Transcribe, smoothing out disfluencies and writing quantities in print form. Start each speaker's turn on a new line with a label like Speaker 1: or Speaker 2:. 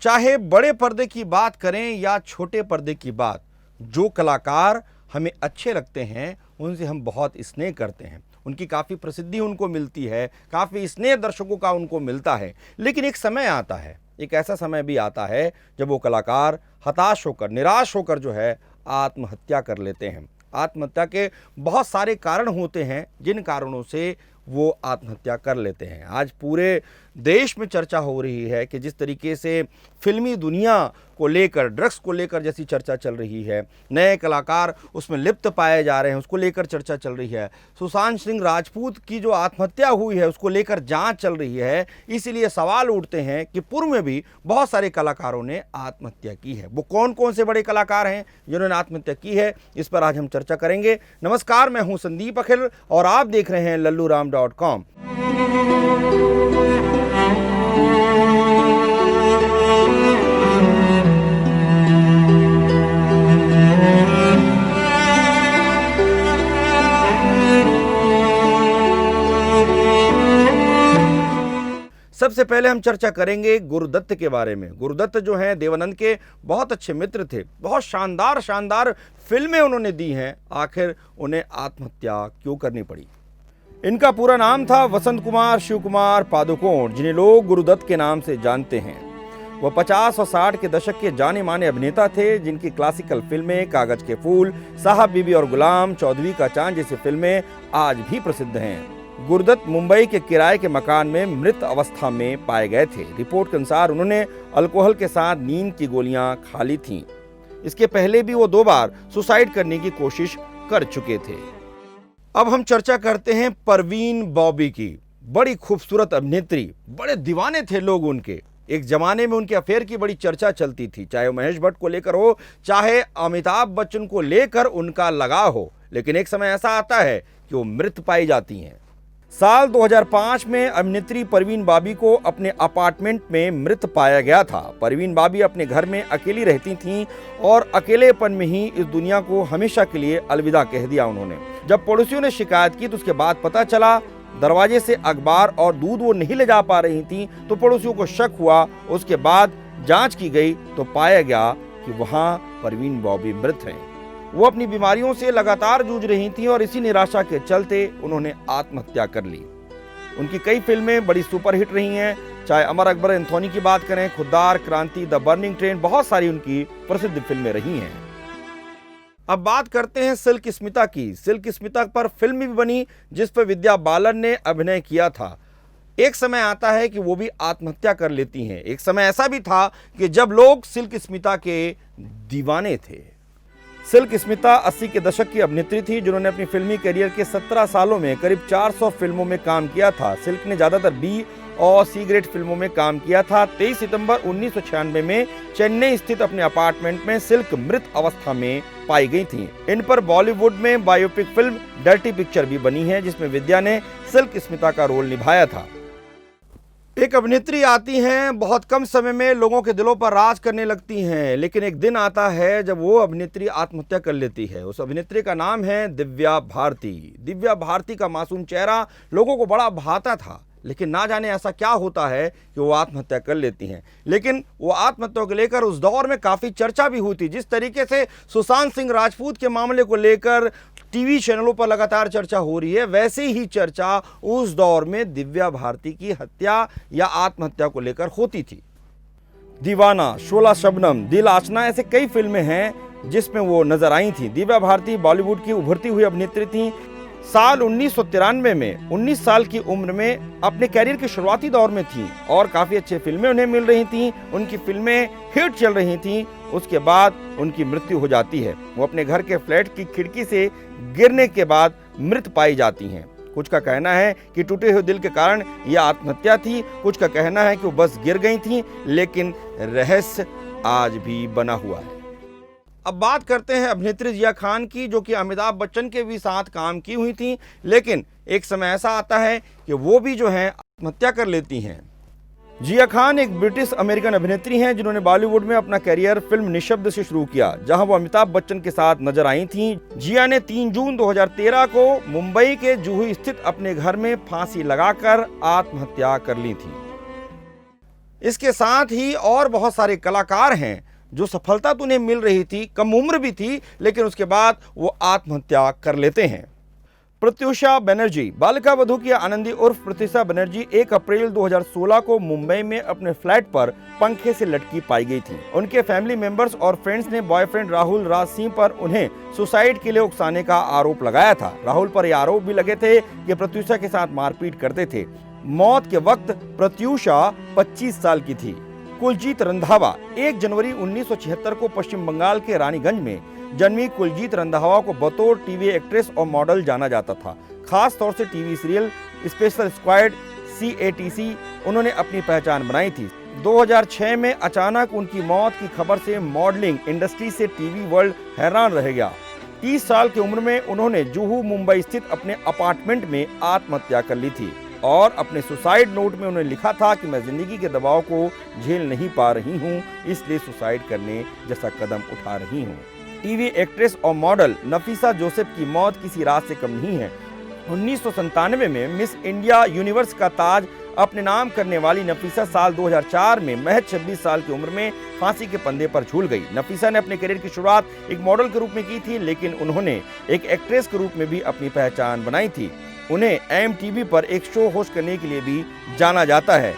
Speaker 1: चाहे बड़े पर्दे की बात करें या छोटे पर्दे की बात, जो कलाकार हमें अच्छे लगते हैं उनसे हम बहुत स्नेह करते हैं, उनकी काफ़ी प्रसिद्धि उनको मिलती है, काफ़ी स्नेह दर्शकों का उनको मिलता है। लेकिन एक समय आता है, एक ऐसा समय भी आता है जब वो कलाकार हताश होकर, निराश होकर जो है आत्महत्या कर लेते हैं। आत्महत्या के बहुत सारे कारण होते हैं जिन कारणों से वो आत्महत्या कर लेते हैं। आज पूरे देश में चर्चा हो रही है कि जिस तरीके से फिल्मी दुनिया को लेकर, ड्रग्स को लेकर जैसी चर्चा चल रही है, नए कलाकार उसमें लिप्त पाए जा रहे हैं, उसको लेकर चर्चा चल रही है। सुशांत सिंह राजपूत की जो आत्महत्या हुई है उसको लेकर जांच चल रही है। इसीलिए सवाल उठते हैं कि पूर्व में भी बहुत सारे कलाकारों ने आत्महत्या की है। वो कौन कौन से बड़े कलाकार हैं जिन्होंने आत्महत्या की है, इस पर आज हम चर्चा करेंगे। नमस्कार, मैं हूं संदीप अखिल और आप देख रहे हैं लल्लूराम.com। सबसे पहले हम चर्चा करेंगे गुरुदत्त के बारे में। गुरुदत्त जो हैं देवानंद के बहुत अच्छे मित्र थे, बहुत शानदार शानदार फिल्में उन्होंने दी हैं। आखिर उन्हें आत्महत्या क्यों करनी पड़ी? इनका पूरा नाम था वसंत कुमार शिव कुमार पादुकोण, जिन्हें लोग गुरुदत्त के नाम से जानते हैं। वह 50 और 60 के दशक के जाने माने अभिनेता थे, जिनकी क्लासिकल फिल्में कागज के फूल, साहब बीबी और गुलाम, चौधरी का चांद जैसी फिल्में आज भी प्रसिद्ध हैं। गुरुदत्त मुंबई के किराए के मकान में मृत अवस्था में पाए गए थे। रिपोर्ट के अनुसार उन्होंने अल्कोहल के साथ नींद की गोलियां खा ली थीं। इसके पहले भी वो 2 बार सुसाइड करने की कोशिश कर चुके थे। अब हम चर्चा करते हैं परवीन बॉबी की। बड़ी खूबसूरत अभिनेत्री, बड़े दीवाने थे लोग उनके। एक जमाने में उनके अफेयर की बड़ी चर्चा चलती थी, चाहे महेश भट्ट को लेकर हो, चाहे अमिताभ बच्चन को लेकर उनका लगाव हो। लेकिन एक समय ऐसा आता है कि वो मृत पाई जाती हैं। साल 2005 में अभिनेत्री परवीन बॉबी को अपने अपार्टमेंट में मृत पाया गया था। परवीन बॉबी अपने घर में अकेली रहती थीं और अकेलेपन में ही इस दुनिया को हमेशा के लिए अलविदा कह दिया उन्होंने। जब पड़ोसियों ने शिकायत की तो उसके बाद पता चला दरवाजे से अखबार और दूध वो नहीं ले जा पा रही थीं, तो पड़ोसियों को शक हुआ। उसके बाद जांच की गई तो पाया गया कि वहां परवीन बॉबी मृत हैं। वो अपनी बीमारियों से लगातार जूझ रही थीं और इसी निराशा के चलते उन्होंने आत्महत्या कर ली। उनकी कई फिल्में बड़ी सुपरहिट रही हैं, चाहे अमर अकबर एंथोनी की बात करें, खुद्दार, क्रांति, द बर्निंग ट्रेन, बहुत सारी उनकी प्रसिद्ध फिल्में रही हैं। अब बात करते हैं सिल्क स्मिता की। सिल्क स्मिता पर फिल्म भी बनी जिस पर विद्या बालन ने अभिनय किया था। एक समय आता है कि वो भी आत्महत्या कर लेती हैं। एक समय ऐसा भी था कि जब लोग सिल्क स्मिता के दीवाने थे। सिल्क स्मिता 80 के दशक की अभिनेत्री थी जिन्होंने अपनी फिल्मी करियर के 17 सालों में करीब 400 फिल्मों में काम किया था। सिल्क ने ज्यादातर बी और सी ग्रेड फिल्मों में काम किया था। 23 सितंबर 1996 में चेन्नई स्थित अपने अपार्टमेंट में सिल्क मृत अवस्था में पाई गई थी। इन पर बॉलीवुड में बायोपिक फिल्म डर्टी पिक्चर भी बनी है, जिसमें विद्या ने सिल्क स्मिता का रोल निभाया था। एक अभिनेत्री आती हैं, बहुत कम समय में लोगों के दिलों पर राज करने लगती हैं, लेकिन एक दिन आता है जब वो अभिनेत्री आत्महत्या कर लेती है। उस अभिनेत्री का नाम है दिव्या भारती। दिव्या भारती का मासूम चेहरा लोगों को बड़ा भाता था, लेकिन ना जाने ऐसा क्या होता है कि वो आत्महत्या कर लेती हैं। लेकिन वो आत्महत्या को लेकर उस दौर में काफ़ी चर्चा भी हुई थी। जिस तरीके से सुशांत सिंह राजपूत के मामले को लेकर टीवी चैनलों पर लगातार चर्चा हो रही है, वैसे ही चर्चा उस दौर में दिव्या भारती की हत्या या आत्महत्या को लेकर होती थी। दीवाना, शोला शबनम, दिल आशना, ऐसे कई फिल्में हैं जिसमें वो नजर आई थी। दिव्या भारती बॉलीवुड की उभरती हुई अभिनेत्री थी। साल 1993 में 19 साल की उम्र में अपने कैरियर के शुरुआती दौर में थी और काफ़ी अच्छी फिल्में उन्हें मिल रही थीं। उनकी फिल्में हिट चल रही थीं। उसके बाद उनकी मृत्यु हो जाती है। वो अपने घर के फ्लैट की खिड़की से गिरने के बाद मृत पाई जाती हैं। कुछ का कहना है कि टूटे हुए दिल के कारण यह आत्महत्या थी, कुछ का कहना है कि वो बस गिर गई थी, लेकिन रहस्य आज भी बना हुआ है। अब बात करते हैं अभिनेत्री जिया खान की, जो कि अमिताभ बच्चन के भी साथ काम की हुई थी, लेकिन एक समय ऐसा आता है कि वो भी जो है आत्महत्या कर लेती हैं। जिया खान एक ब्रिटिश अमेरिकन अभिनेत्री हैं जिन्होंने बॉलीवुड में अपना करियर फिल्म निशब्द से शुरू किया, जहां वो अमिताभ बच्चन के साथ नजर आई थीं। जिया ने 3 जून 2013 को मुंबई के जुहू स्थित अपने घर में फांसी लगाकर आत्महत्या कर ली थी। इसके साथ ही और बहुत सारे कलाकार हैं जो सफलता तो उन्हें मिल रही थी, कम उम्र भी थी, लेकिन उसके बाद वो आत्महत्या कर लेते हैं। प्रत्यूषा बनर्जी, बालिका वधू की आनंदी उर्फ प्रत्यूषा बनर्जी 1 अप्रैल 2016 को मुंबई में अपने फ्लैट पर पंखे से लटकी पाई गई थी। उनके फैमिली मेंबर्स और फ्रेंड्स ने बॉयफ्रेंड राहुल राज सिंह पर उन्हें सुसाइड के लिए उकसाने का आरोप लगाया था। राहुल पर यह आरोप भी लगे थे कि प्रत्यूषा के साथ मारपीट करते थे। मौत के वक्त प्रत्यूषा 25 साल की थी। कुलजीत रंधावा, 1 जनवरी 1976 को पश्चिम बंगाल के रानीगंज में जन्मी कुलजीत रंधावा को बतौर टीवी एक्ट्रेस और मॉडल जाना जाता था। खास तौर से TV serial special squad CATC उन्होंने अपनी पहचान बनाई थी। 2006 में अचानक उनकी मौत की खबर से मॉडलिंग इंडस्ट्री से टीवी वर्ल्ड हैरान रह गया। 30 साल की उम्र में उन्होंने जुहू मुंबई स्थित अपने अपार्टमेंट में आत्महत्या कर ली थी और अपने सुसाइड नोट में उन्होंने लिखा था कि मैं जिंदगी के दबाव को झेल नहीं पा रही हूँ, इसलिए सुसाइड करने जैसा कदम उठा रही हूँ। टीवी एक्ट्रेस और मॉडल नफीसा जोसेफ की मौत किसी रात से कम नहीं है। 1997 में मिस इंडिया यूनिवर्स का ताज अपने नाम करने वाली नफीसा साल 2004 में महज 26 साल की उम्र में फांसी के फंदे पर झूल गई। नफीसा ने अपने करियर की शुरुआत एक मॉडल के रूप में की थी, लेकिन उन्होंने एक एक्ट्रेस के रूप में भी अपनी पहचान बनाई थी। उन्हें MTV पर एक शो होस्ट करने के लिए भी जाना जाता है।